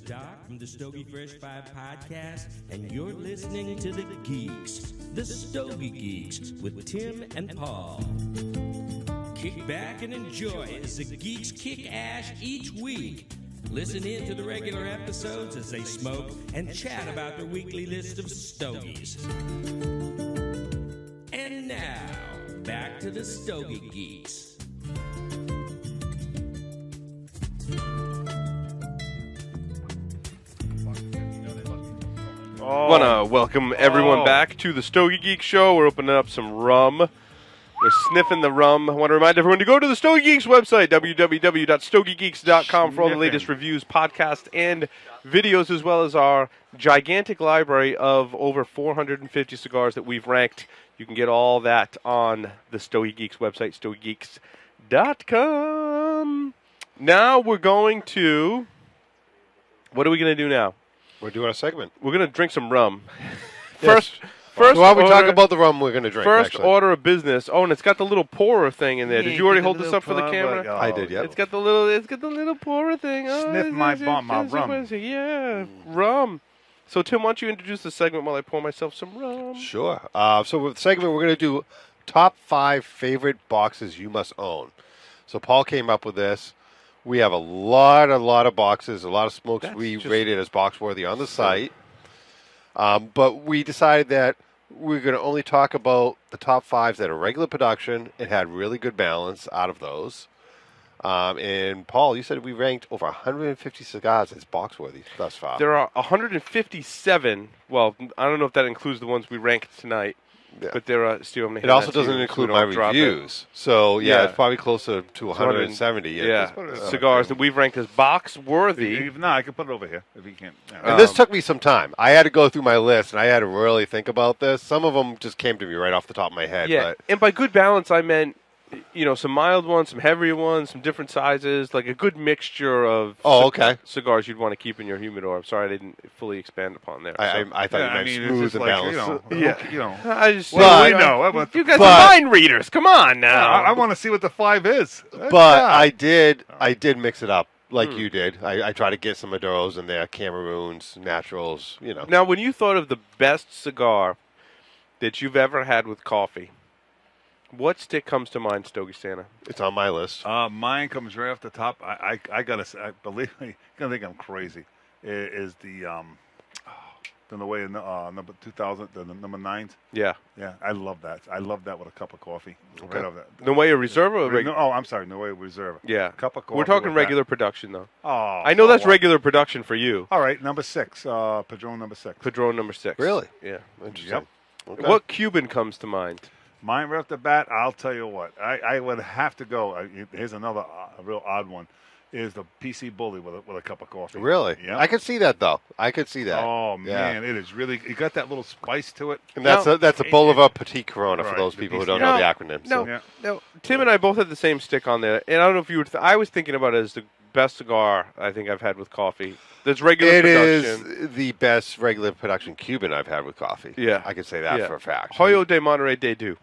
Doc from the Stogie Fresh 5 podcast, and you're listening to the Geeks, the Stogie Geeks, with Tim and Paul. Kick back and enjoy as the Geeks kick ass each week. Listen in to the regular episodes as they smoke and chat about their weekly list of stogies. And now, back to the Stogie Geeks. Want to welcome everyone back to the Stogie Geeks show. We're opening up some rum. We're sniffing the rum. I want to remind everyone to go to the Stogie Geeks website, www.stogiegeeks.com, for all the latest reviews, podcasts, and videos, as well as our gigantic library of over 450 cigars that we've ranked. You can get all that on the Stogie Geeks website, stogiegeeks.com. Now we're going to... What are we going to do now? We're doing a segment. We're going to drink some rum. First, while we talk about the rum we're going to drink. First order of business. Oh, and it's got the little pourer thing in there. Did you already hold this up for the camera? I did, yeah. It's got the little pourer thing. Oh, Sniff my rum. Yeah, rum. So, Tim, why don't you introduce the segment while I pour myself some rum? Sure. So with the segment, we're going to do top 5 favorite boxes you must own. So Paul came up with this. We have a lot of boxes, a lot of smokes we rated as box worthy on the site. But we decided that we're going to only talk about the top 5s that are regular production and had really good balance out of those. And Paul, you said we ranked over 150 cigars as box worthy thus far. There are 157. Well, I don't know if that includes the ones we ranked tonight. Yeah. But there are still. It also doesn't include my reviews. So, it's probably closer to 170. Yeah, cigars that we've ranked as box worthy. No, I can put it over here if you can't. Yeah. And this took me some time. I had to go through my list, and I had to really think about this. Some of them just came to me right off the top of my head. Yeah, but and by good balance, I meant, some mild ones, some heavier ones, some different sizes, like a good mixture of cigars you'd want to keep in your humidor. I'm sorry I didn't fully expand upon there. I thought you meant smooth and balanced. You guys are mind readers. Come on now. I want to see what the 5 is. But I did mix it up like you did. I try to get some Maduros in there, Cameroons, Naturals, Now, when you thought of the best cigar that you've ever had with coffee, what stick comes to mind, Stogie Santa? It's on my list. Mine comes right off the top. I gotta say, believe me, you're gonna think I'm crazy. Is the way number 2000, the number 9s. Yeah. I love that. I love that with a cup of coffee. Okay. Right that. Nueva Reserva? I'm sorry, Nueva Reserva. Yeah. Cup of coffee. We're talking regular production, though. Oh, I know that's regular production for you. All right, number 6, Padron number 6. Padron number 6. Really? Yeah. Interesting. Yep. Okay. What Cuban comes to mind? Mine right off the bat, I'll tell you what. I would have to go. Here's another real odd one. Is the PC Bully with a cup of coffee. Really? Yeah. I could see that, though. I could see that. Oh, man. It is really – it got that little spice to it. And that's a Boulevard Petit Corona for those people who don't know the acronym. No, Tim and I both had the same stick on there. And I don't know if you were I was thinking about it as the best cigar I think I've had with coffee. That's regular production. It is the best regular production Cuban I've had with coffee. Yeah. I can say that for a fact. Hoyo de Monterey de Du.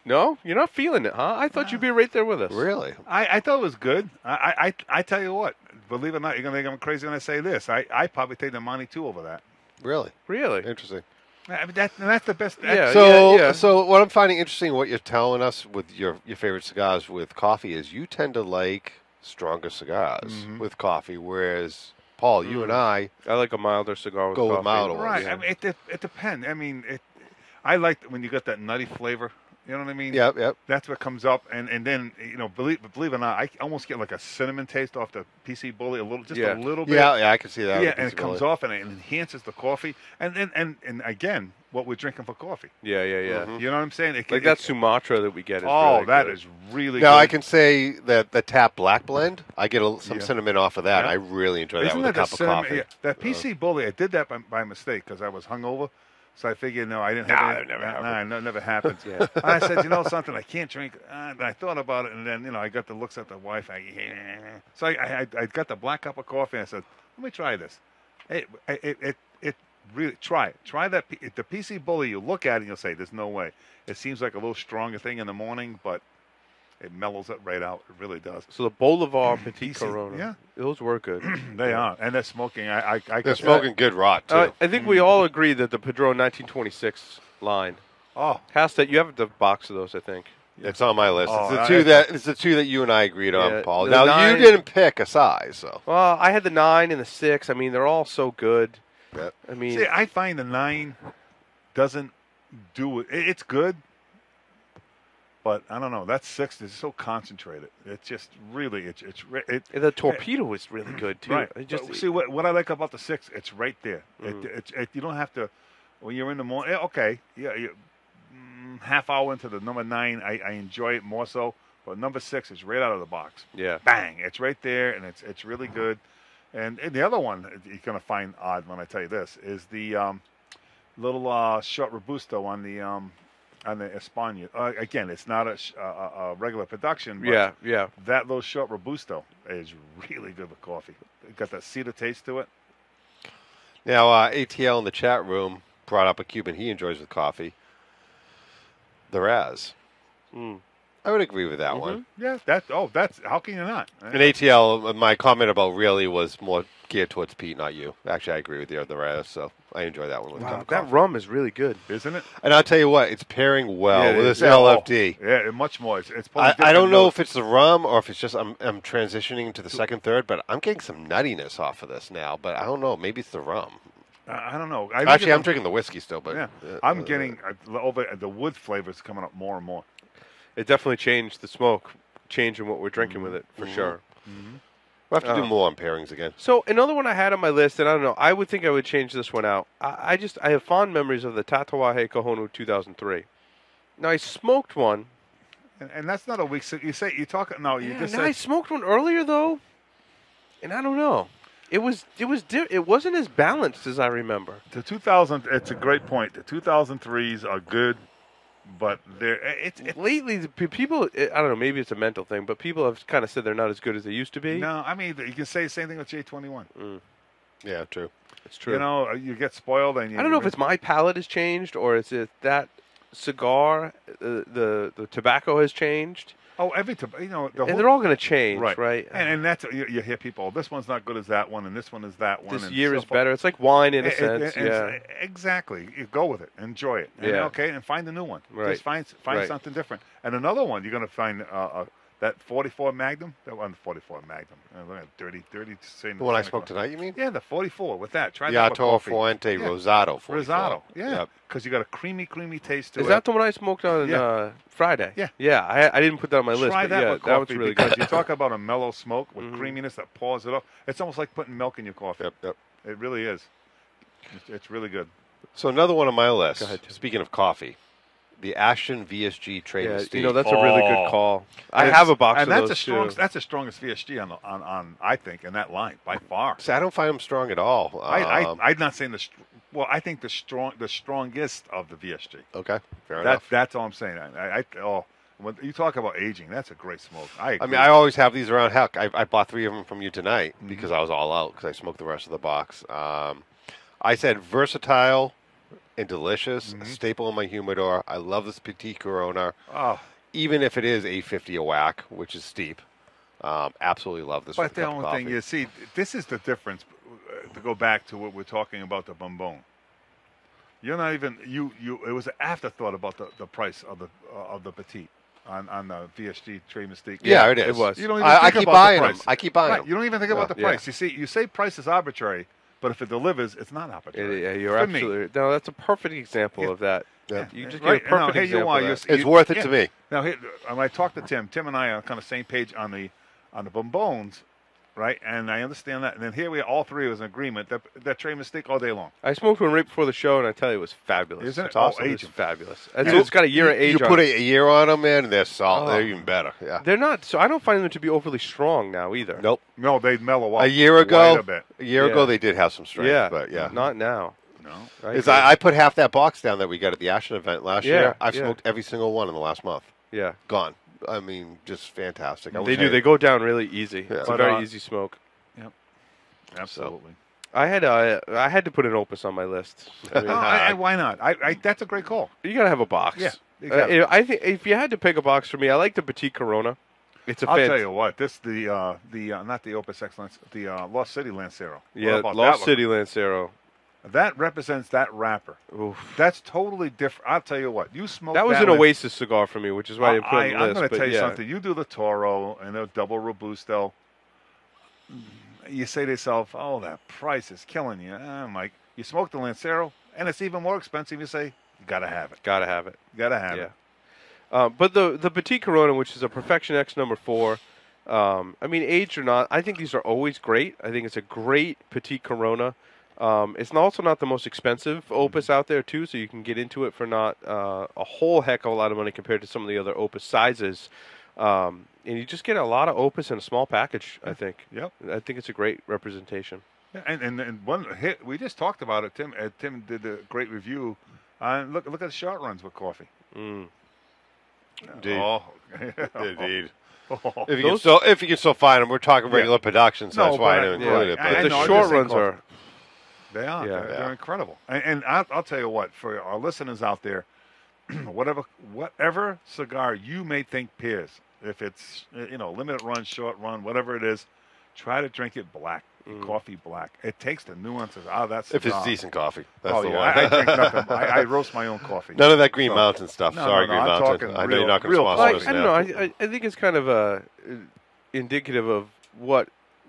No? You're not feeling it, huh? I thought you'd be right there with us. Really? I thought it was good. I tell you what, believe it or not, you're going to think I'm crazy when I say this. I probably take the Monty 2 over that. Really? Really? Interesting. I mean, that's the best. So what I'm finding interesting, what you're telling us with your favorite cigars with coffee is you tend to like stronger cigars with coffee, whereas Paul, you and I like a milder cigar with go coffee. with milder ones. Right. I mean, it depends. I mean, I like when you got that nutty flavor. You know what I mean? Yep. That's what comes up, and then believe it or not, I almost get like a cinnamon taste off the PC Bully, a little bit. Yeah, I can see that. Yeah, and it comes off, and it enhances the coffee, and again, what we're drinking for coffee. Yeah. Mm-hmm. You know what I'm saying? That Sumatra that we get. Is really good. Is really. Now good. I can say that the Tap Black Blend, I get some cinnamon off of that. Yeah. I really enjoy that with a cup of coffee. Yeah. That PC Bully, I did that by mistake because I was hungover. So I figured, I didn't have it. That never happens. Yeah. I said, something, I can't drink. And I thought about it, and then, I got the looks at the wife. So I got the black cup of coffee, and I said, let me try this. It really, try it. Try that. The PC Bully, you look at it, and you'll say, there's no way. It seems like a little stronger thing in the morning, but It mellows it right out. It really does. So the Bolivar Petit Corona. Yeah. Those were good. They are. And they're smoking. They're smoking good rot, too. I think we all agree that the Padron 1926 line has that. You have the box of those, I think. It's on my list. Oh, it's the two that you and I agreed on, Paul. the Now, 9 you didn't pick a size, so. Well, I had the 9 and the 6. I mean, they're all so good. Yep. I mean, see, I find the 9 doesn't do it. It's good, but I don't know. That 6 is so concentrated. It's just really the torpedo is really good too. Right. It just, see what I like about the 6. It's right there. Mm. You don't have to when you're in the morning. Okay, yeah. Half hour into the number 9, I enjoy it more so. But number 6 is right out of the box. Yeah. Bang! It's right there, and it's really good. And the other one you're gonna find odd when I tell you this is the little short Robusto on the España. Again, it's not a regular production. But yeah. That little short Robusto is really good with coffee. It got that cedar taste to it. Now, ATL in the chat room brought up a Cuban he enjoys with coffee. The Raz. I would agree with that one. Yeah, that's how can you not? And ATL, my comment about really was more geared towards Pete, not you. Actually, I agree with you on the Raz, so I enjoy that one with a cup of that coffee. rum is really good, isn't it? And I'll tell you what, it's pairing well with this yeah, LFD. Yeah, much more. It's I don't know if it's the rum or if it's just I'm transitioning to the second, third, but I'm getting some nuttiness off of this now. But I don't know. Maybe it's the rum. I don't know. Actually, I'm drinking the whiskey still, but yeah, I'm getting over the wood flavors coming up more and more. It definitely changed the smoke, changing what we're drinking with it for sure. We'll have to do more on pairings again. So another one I had on my list, and I don't know, I would think I would change this one out. I have fond memories of the Tatuaje Kohonu 2003. Now I smoked one, and that's not a weak. You say you talk. No, you just. I smoked one earlier though, and I don't know. It wasn't as balanced as I remember. The 2000. It's a great point. The 2003s are good. But lately, the people, I don't know, maybe it's a mental thing, but people have kind of said they're not as good as they used to be. No, I mean, you can say the same thing with J21. Yeah, true. It's true. You know, you get spoiled. And I don't know if it's my palate has changed or is it that cigar, the tobacco has changed. Oh, and they're all going to change, right? And that's you hear people. This one's not good as that one, and this one is that one. This year is better. It's like wine in a sense. Yeah, exactly. You go with it, enjoy it. And, okay, and find a new one. Right. Just find something different. And another one, you're going to find that 44 Magnum. That one, 44 Magnum. Dirty. The one I smoked tonight, you mean? Yeah, the 44 with that. Try the that with coffee. Fuente Rosado. 44. Rosado. Yeah, because you got a creamy taste to it. Is that the one I smoked on Friday? Yeah. I didn't put that on my list. Try that with coffee, that was really because good. you talk about a mellow smoke with creaminess that pours it off. It's almost like putting milk in your coffee. Yep. It really is. It's really good. So another one on my list. Go ahead, speaking of coffee, the Ashton VSG Trade Mystique. You know, that's a really good call. I have a box of those too. That's the strongest VSG on I think in that line by far. See, I don't find them strong at all. I'm not saying well, I think the strongest of the VSG. Okay, fair enough. That's all I'm saying. When you talk about aging, that's a great smoke. I mean, I always have these around. Heck, I bought 3 of them from you tonight because I was all out because I smoked the rest of the box. I said versatile and delicious, a staple in my humidor. I love this Petit Corona. Even if it is $8.50 a whack, which is steep. Absolutely love this. But the only thing you see, this is the difference. To go back to what we're talking about, the bonbon. You're not even you. It was an afterthought about the price of the Petit on the VSG Trade Mystique. Yeah, it is. It was. You don't even think keep about buying the price. them. I keep buying them. You don't even think about the price. You say price is arbitrary, but if it delivers, it's not arbitrary. Yeah, you're absolutely. No, that's a perfect example of that. Yeah. You just get a perfect example. It's worth it to me. Now, when I talked to Tim and I are on kind of same page on the bonbons, right? And I understand that. And then here we are, all three of us in agreement that Trade Mystique all day long. I smoked one right before the show, and I tell you, it was fabulous. Isn't it? It's awesome. It's fabulous. It's got a year of age. You put a year on them, man, and they're solid. They're even better. Yeah, they're not. So I don't find them to be overly strong now either. Nope. No, they'd mellow out. A year ago, bit. they did have some strength. But not now. No, I put half that box down that we got at the Ashton event last year. I've smoked every single one in the last month. Yeah, gone. I mean, just fantastic. They go down really easy. Yeah. It's a very easy smoke. Yep. Absolutely. I had to put an Opus on my list. I mean, Why not? That's a great call. you gotta have a box. Yeah, exactly. I think if you had to pick a box for me, I like the Petite Corona. It's a I'll tell you what. This not the Opus Excellence, the Lost City Lancero. Yeah, What about Lost that City Lancero. That represents that wrapper. Oof. That's totally different. I'll tell you what. You smoke That was an with- Oasis cigar for me, which is why I didn't put it on the I'm list. going to but tell you yeah. something. You do the Toro and the double Robusto. You say to yourself, "Oh, that price is killing you." I'm like, you smoke the Lancero, and it's even more expensive. You say, "You got to have it. Gotta have it. You got to have Yeah. it." But the Petite Corona, which is a Perfection X number 4, I mean, aged or not, I think these are always great. I think it's a great Petite Corona. It's also not the most expensive Opus out there, too, so you can get into it for not a whole heck of a lot of money compared to some of the other Opus sizes. And you just get a lot of Opus in a small package, I think. Yep. I think it's a great representation. Yeah, and one hit we just talked about it. Tim did a great review. Look at the short runs with coffee. Mm. Indeed. Oh. Indeed. Oh. If you can still find them, we're talking regular production, so No, that's why I but didn't I- include yeah, it. I But The know, I'm short just saying runs are... They are. Yeah. They're incredible. And I'll tell you what, for our listeners out there, whatever cigar you may think pairs, if it's limited run, short run, whatever it is, try to drink it black, coffee black. It takes the nuances out of that cigar. if it's decent coffee, that's Oh the yeah, one. I drink nothing. I roast my own coffee. None of that Green So- Mountain stuff. No, Sorry, no, Green I'm Mountain. talking I know you're not going real to sponsor Well, us I don't now. know. I think it's kind of indicative of what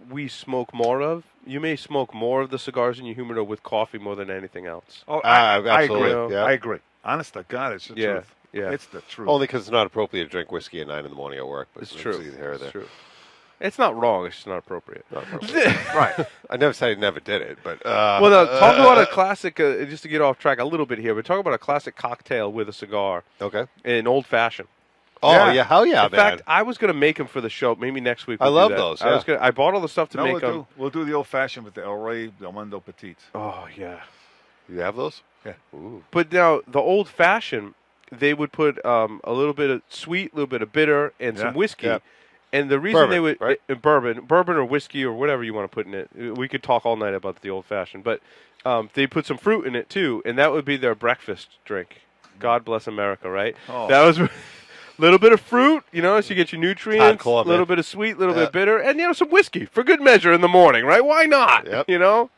we smoke more of. You may smoke more of the cigars in your humidor with coffee more than anything else. Oh, I absolutely, agree. yeah. I agree. Honest to God, it's the Yeah, truth. yeah. It's the truth. Only because it's not appropriate to drink whiskey at 9 in the morning at work. But It's true. either here or there. It's true. It's not wrong. It's just not appropriate. Not appropriate. Right. I never said I never did it, but Well, now, talk about a classic, just to get off track a little bit here, but talk about a classic cocktail with a cigar, okay. an old fashioned. Oh Yeah. hell yeah, In man! fact, I was going to make them for the show. Maybe next week. I we'll do love that. those, I bought all the stuff to No, make them. we'll do the old fashioned with the El Rey Del Mundo Petites. Oh yeah. You have those? Yeah. Ooh. But now the old fashioned, they would put a little bit of sweet, a little bit of bitter, and some Yeah, whiskey. yeah. And the reason Bourbon, they would right? bourbon or whiskey or whatever you want to put in it. We could talk all night about the old fashioned, but they put some fruit in it too, and that would be their breakfast drink. God bless America, right? Oh. That was. Little bit of fruit, so you get your nutrients. Hardcore, A little man. bit of sweet, little bit bitter, and some whiskey for good measure in the morning, right? Why not? Yep.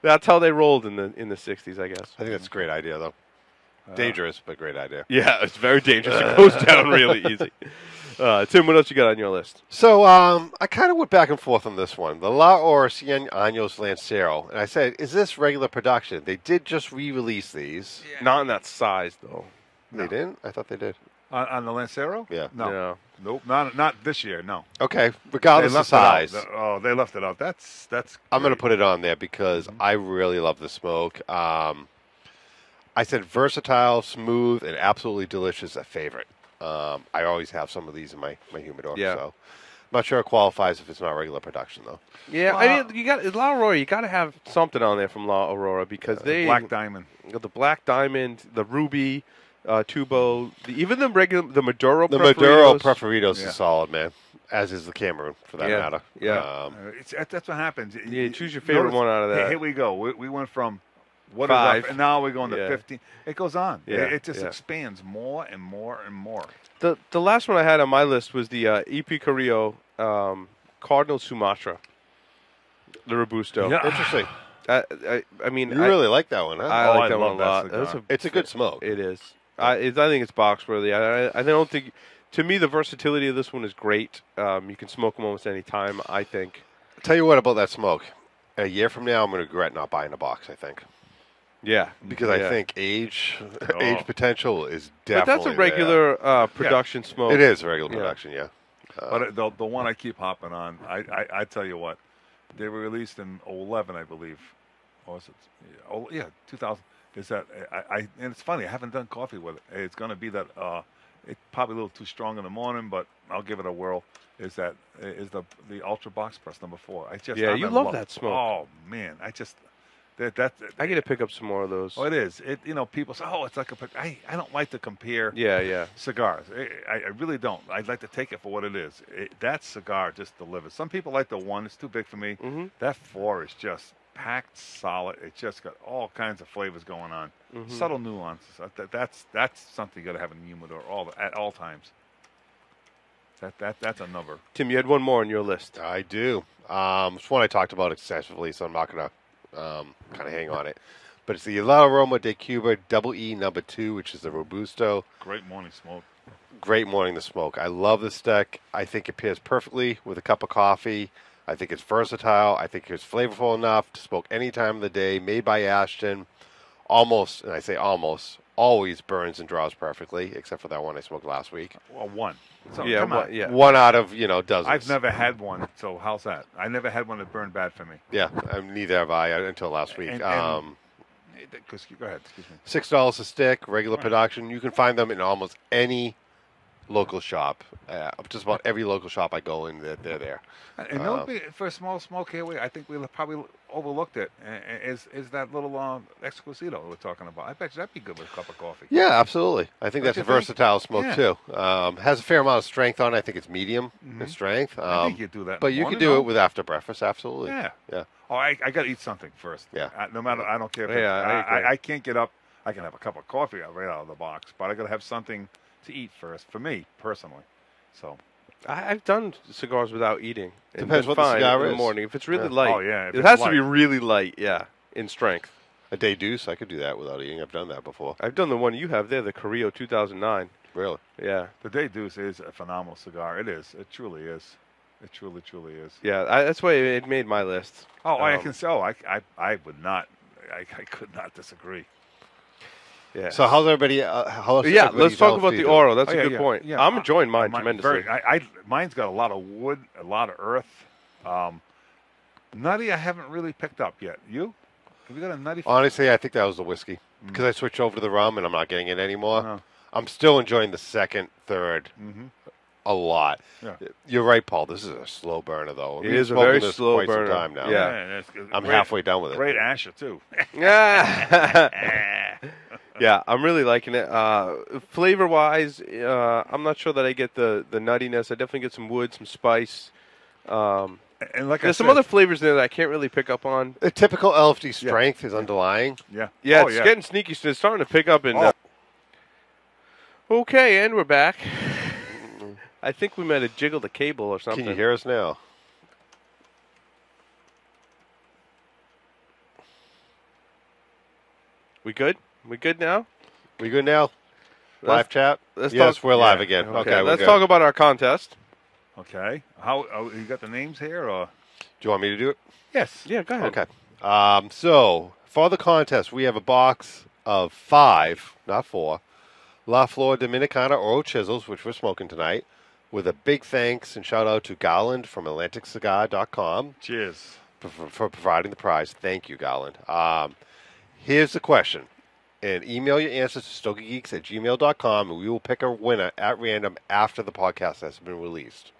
That's how they rolled in the '60s, I guess. I think that's a great idea, though. Dangerous, but great idea. Yeah, it's very dangerous. It goes down really easy. Tim, what else you got on your list? So I kind of went back and forth on this one. The La or 100 Años Lancero. And I said, is this regular production? They did just re-release these. Not in that size, though. They didn't? I thought they did. On the Lancero? Yeah. No. No. Nope. Not this year. No. Okay, regardless of it out. size. They left it out. That's. I'm going to great. put it on there because I really love the smoke. I said versatile, smooth, and absolutely delicious, a favorite. I always have some of these in my humidor. Yeah. So I'm not sure it qualifies if it's not regular production, though. Yeah, I mean, you got La Aurora. You got to have something on there from La Aurora because they Black Diamond. the Black Diamond, the Ruby, Tubo, even the Maduro. The Maduro Preferidos. Preferidos Yeah. is solid, man. As is the Cameroon, for that Yeah, matter. yeah. That's what happens. Yeah, choose your favorite one out of that. Here we go. We went from what is 5. up, and now we're going to Yeah. 15. It goes on. Yeah, It just yeah. expands more and more and more. The last one I had on my list was the EP Carrillo Cardinal Sumatra, the Robusto. Yeah. Interesting. I mean, You really like that one, huh? I Oh, like I that one love a that lot. cigar. That's It's a good smoke. It is. I think it's box worthy. I don't think. To me, the versatility of this one is great. You can smoke them almost any time. I think. Tell you what about that smoke. A year from now, I'm going to regret not buying a box, I think. Yeah, Because I Yeah. think age Oh. potential is But definitely that's a regular production smoke. there. It is a regular Yeah. production, yeah. But the one I keep hopping on, I tell you what, they were released in 11, I believe. Or was it? Oh, yeah, 2000. Is that and it's funny, I haven't done coffee with it. It's going to be that it's probably a little too strong in the morning, but I'll give it a whirl. Is the Ultra Box Press number 4? Yeah, I'm you in love that smoke. Oh man, I I got to pick up some more of those. Oh, it is. People say, oh, it's like I don't like to compare Yeah. cigars. I really don't. I'd like to take it for what it is. That cigar just delivers. Some people like the 1. It's too big for me. Mhm. That 4 is just packed, solid. It's just got all kinds of flavors going on. Mm-hmm. Subtle nuances. That's something you got to have in the humidor at all times. That's a number. Tim, you had one more on your list. I do. It's one I talked about extensively, so I'm not going to kind of hang on it. But it's the La Aroma de Cuba Double E No. 2, which is the Robusto. Great morning smoke. Great morning to smoke. I love this deck. I think it pairs perfectly with a cup of coffee. I think it's versatile. I think it's flavorful enough to smoke any time of the day. Made by Ashton. Almost, and I say almost, always burns and draws perfectly, except for that one I smoked last week. Well, one. So, Yeah, come on. One out of, dozens. I've never had one, so how's that? I never had one that burned bad for me. Yeah, neither have I until last week. Go ahead, excuse me. $6 a stick, regular Right. production. You can find them in almost any local shop. Just about every local shop I go in, they're there. And for a small smoke here, I think we probably overlooked it. Is that little Exclusito we're talking about? I bet you that'd be good with a cup of coffee. Yeah, absolutely. I think Don't that's a you think? versatile smoke Yeah. too. Has a fair amount of strength on it. I think it's medium in strength. I think you do that. in But the you morning, can do though. it with after breakfast. Absolutely. Yeah. Yeah. Oh, I got to eat something first. Yeah. No matter, I don't care. If Yeah, I agree. I can't get up. I can have a cup of coffee right out of the box, but I got to have something to eat first. For me personally, so. I've done cigars without eating. And Depends been what the fine cigar in the is. morning. If it's really Yeah. light, Oh, yeah, if it it's has to be light. really light. Yeah, in strength. A day deuce, I could do that without eating. I've done that before. I've done the one you have there, the Carrillo 2009. Really. Yeah, The Day Deuce is a phenomenal cigar. It is. It truly is. It truly, truly is. yeah. That's why it made my list. Oh, I Um, can say. Oh, I would not. I could not disagree. Yeah. So how's everybody? How's yeah, everybody's let's talk health about do the you? Oro. That's Oh, a yeah, good yeah, point. yeah. I'm enjoying mine Mine- tremendously. mine's got a lot of wood, a lot of earth. Nutty, I haven't really picked up yet. You? Have you got a nutty? Honestly, I think that was the whiskey because I switched over to the rum and I'm not getting it anymore. No. I'm still enjoying the second, third a lot. Yeah. You're right, Paul. This is a slow burner, though. It We've is a smoking very this slow quite burner. Some time now. Yeah. it's I'm great- halfway done with it. Great Asher too. Yeah, I'm really liking it. Flavor wise, I'm not sure that I get the nuttiness. I definitely get some wood, some spice. And like There's I some said, other flavors there that I can't really pick up on. The typical LFD strength is underlying. Yeah. Yeah, Oh, it's getting sneaky. It's starting to pick up. Okay, and we're back. I think we might have jiggled a cable or something. Can you hear us now? We good? We good now? We good now? Live Let's- chat? let's Yes, talk- we're live yeah, again. Okay, Okay, we're let's good. talk about our contest. Okay. How you got the names here or? Do you want me to do it? Yes. Yeah, go ahead. Okay. So, for the contest, we have a box of 5, not 4, La Flor Dominicana Oro Chisels, which we're smoking tonight, with a big thanks and shout out to Garland from AtlanticCigar.com Cheers. for providing the prize. Thank you, Garland. Here's the question. And email your answers to StogieGeeks@gmail.com, and we will pick a winner at random after the podcast has been released.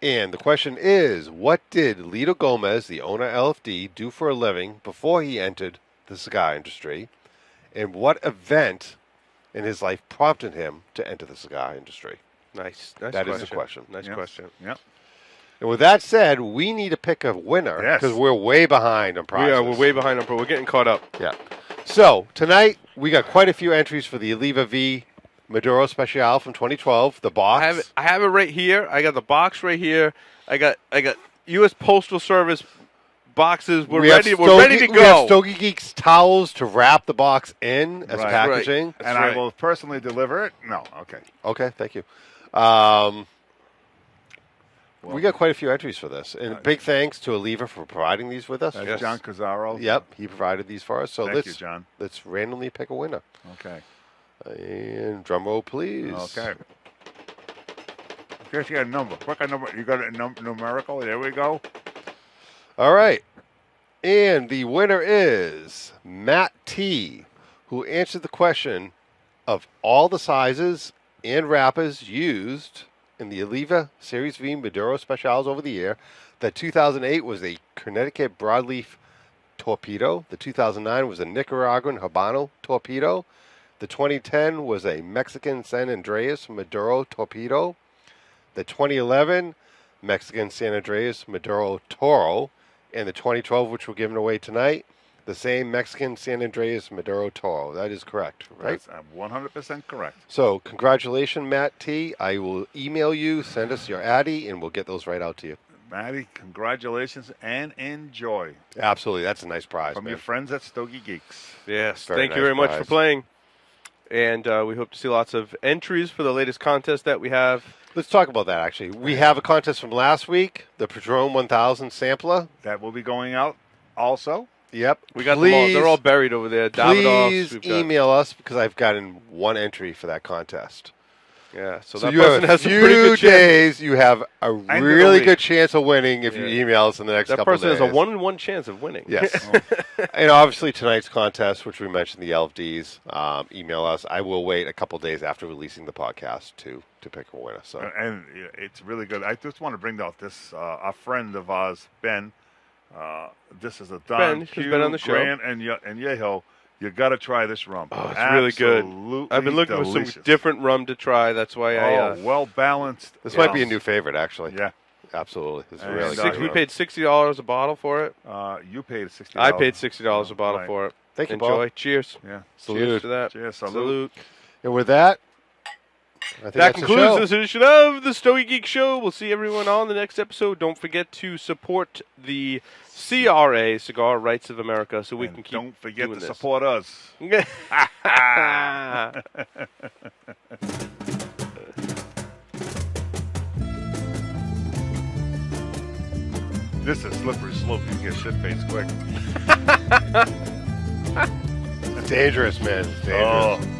And the question is, what did Lito Gomez, the owner of LFD, do for a living before he entered the cigar industry? And what event in his life prompted him to enter the cigar industry? Nice. That is the question. Nice Yep. question. Yep. And with that said, we need to pick a winner Yes. because we're way behind on prizes. We're way behind on, but we're getting caught up. Yeah. So, tonight, we got quite a few entries for the Oliva V Maduro Special from 2012, the box. I have it right here. I got the box right here. I got U.S. Postal Service boxes. We're ready to We have go. Stogie Geeks towels to wrap the box in as Right. packaging. That's And right. I will personally deliver it. No. Okay. Okay, thank you. We got quite a few entries for this. And big thanks to Oliva for providing these with us. That's Yes. John Cazzaro. Yep, he provided these for us. So Thank you, John. let's randomly pick a winner. Okay. And drum roll, please. Okay. Guess you got a number. Quick a number. You got a numerical. There we go. All right. And the winner is Matt T, who answered the question of all the sizes and wrappers used in the Oliva Series V Maduro Specials over the year. The 2008 was a Connecticut Broadleaf Torpedo. The 2009 was a Nicaraguan Habano Torpedo. The 2010 was a Mexican San Andreas Maduro Torpedo. The 2011 Mexican San Andreas Maduro Toro. and the 2012, which we're giving away tonight, the same Mexican San Andreas Maduro Toro. That is correct, right? That's 100% correct. So congratulations, Matt T. I will email you, send us your Addy, and we'll get those right out to you. Matty, congratulations and enjoy. Absolutely. That's a nice prize, From man. your friends at Stogie Geeks. Yes, Very thank you nice very much prize. for playing. And we hope to see lots of entries for the latest contest that we have. Let's talk about that, actually. We have a contest from last week, the Padron 1000 sampler. That will be going out also. Yep. We got them all. They're all buried over there. Davidoffs, Please we've got- email us because I've gotten one entry for that contest. Yeah, so So that you person have a has a pretty few good chance. days. You have a End of the really week. good chance of winning if you Yeah. email us in the next That couple of person days. has a 1 in 1 chance of winning. Yes. And obviously tonight's contest, which we mentioned, the LFDs, email us. I will wait a couple days after releasing the podcast to pick a winner. So And it's really good. I just want to bring out this, a friend of ours, Ben. This is a Don Ben, who's Q, been on the show. Grant, and Yeho. You got to try this rum. Oh, it's really good. Absolutely I've been looking for delicious. some different rum to try. That's why I. well balanced. this might be a new favorite, actually. Yeah. Absolutely. This is And, really six- good. we paid $60 a bottle for it. You paid $60. I paid $60 a bottle Right. for it. Thank you, Enjoy. Paul. Cheers. Yeah. Salute. Cheers to that. Cheers. Salute. And with that, I think That that's the concludes show. this edition of the Stogie Geek Show. We'll see everyone on the next episode. Don't forget to support the CRA, Cigar Rights of America, so we And can keep don't forget doing to this. support us. This is slippery slope. You can get shit faced quick. It's dangerous, man. It's dangerous. Oh.